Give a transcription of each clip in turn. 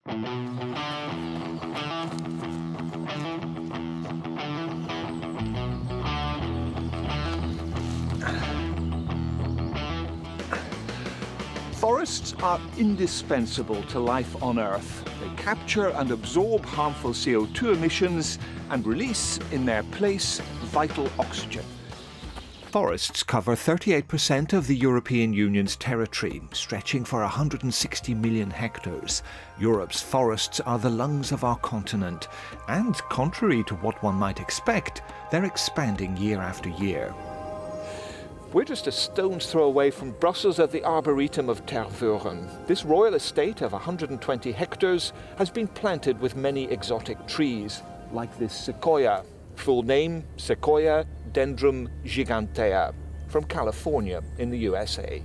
Forests are indispensable to life on Earth. They capture and absorb harmful CO2 emissions and release, in their place, vital oxygen. Forests cover 38% of the European Union's territory, stretching for 160 million hectares. Europe's forests are the lungs of our continent, and contrary to what one might expect, they're expanding year after year. We're just a stone's throw away from Brussels at the Arboretum of Tervuren. This royal estate of 120 hectares has been planted with many exotic trees, like this sequoia. Full name, Sequoia dendrum gigantea, from California in the USA.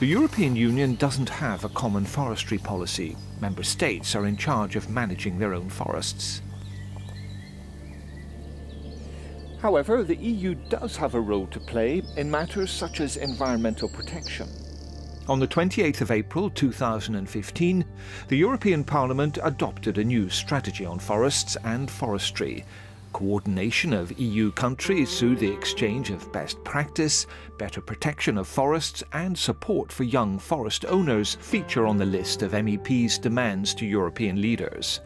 The European Union doesn't have a common forestry policy. Member states are in charge of managing their own forests. However, the EU does have a role to play in matters such as environmental protection. On the 28th of April 2015, the European Parliament adopted a new strategy on forests and forestry. Coordination of EU countries through the exchange of best practice, better protection of forests and support for young forest owners feature on the list of MEPs' demands to European leaders.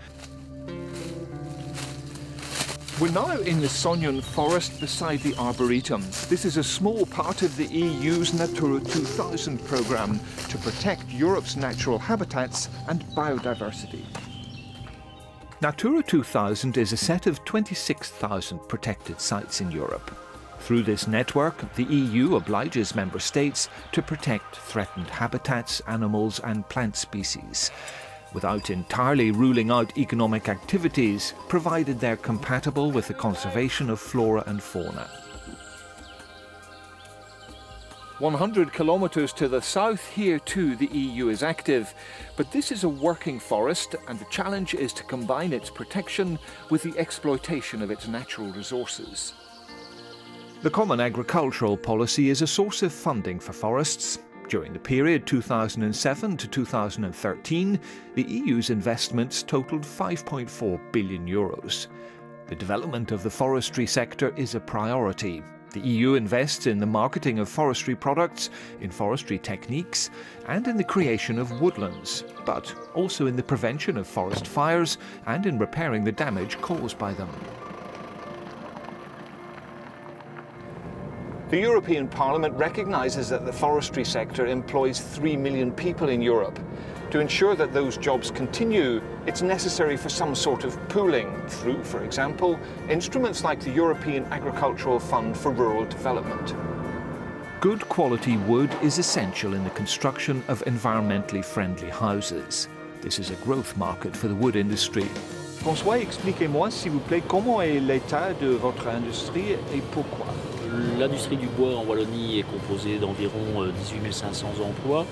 We're now in the Sognon forest beside the Arboretum. This is a small part of the EU's Natura 2000 programme to protect Europe's natural habitats and biodiversity. Natura 2000 is a set of 26,000 protected sites in Europe. Through this network, the EU obliges member states to protect threatened habitats, animals and plant species, without entirely ruling out economic activities, provided they're compatible with the conservation of flora and fauna. 100 kilometres to the south, here too the EU is active, but this is a working forest and the challenge is to combine its protection with the exploitation of its natural resources. The Common Agricultural Policy is a source of funding for forests. During the period 2007 to 2013, the EU's investments totaled €5.4 billion. The development of the forestry sector is a priority. The EU invests in the marketing of forestry products, in forestry techniques, and in the creation of woodlands, but also in the prevention of forest fires and in repairing the damage caused by them. The European Parliament recognises that the forestry sector employs 3 million people in Europe. To ensure that those jobs continue, it's necessary for some sort of pooling through, for example, instruments like the European Agricultural Fund for Rural Development. Good quality wood is essential in the construction of environmentally friendly houses. This is a growth market for the wood industry. François, expliquez-moi s'il vous plaît comment est l'état de votre industrie et pourquoi. L'industrie du bois en Wallonie est composée d'environ 18 500 emplois.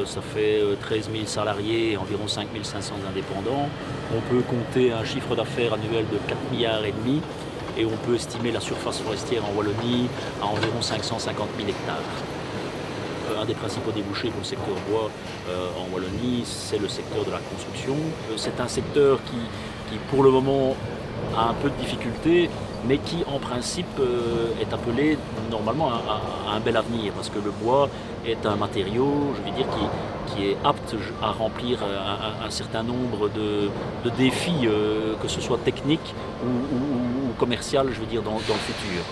Ça fait 13 000 salariés et environ 5 500 indépendants. On peut compter un chiffre d'affaires annuel de 4,5 milliards et on peut estimer la surface forestière en Wallonie à environ 550 000 hectares. Un des principaux débouchés pour le secteur bois en Wallonie, c'est le secteur de la construction. C'est un secteur qui pour le moment a un peu de difficultés, mais qui en principe est appelé normalement à un bel avenir, parce que le bois est un matériau, je veux dire, qui est apte à remplir un certain nombre de défis, que ce soit techniques ou commercial, je veux dire, dans le futur.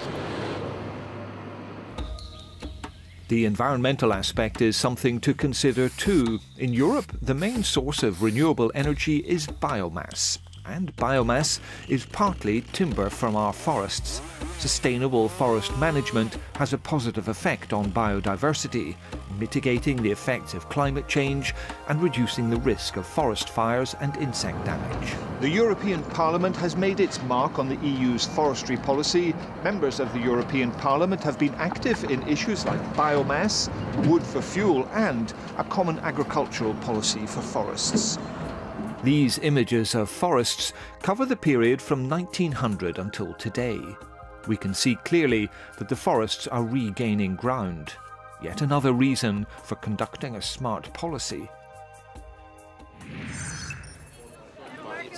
The environmental aspect is something to consider too. In Europe, the main source of renewable energy is biomass. And biomass is partly timber from our forests. Sustainable forest management has a positive effect on biodiversity, mitigating the effects of climate change and reducing the risk of forest fires and insect damage. The European Parliament has made its mark on the EU's forestry policy. Members of the European Parliament have been active in issues like biomass, wood for fuel and a common agricultural policy for forests. These images of forests cover the period from 1900 until today. We can see clearly that the forests are regaining ground. Yet another reason for conducting a smart policy.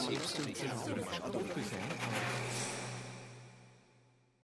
Chips, pickles, de adopter.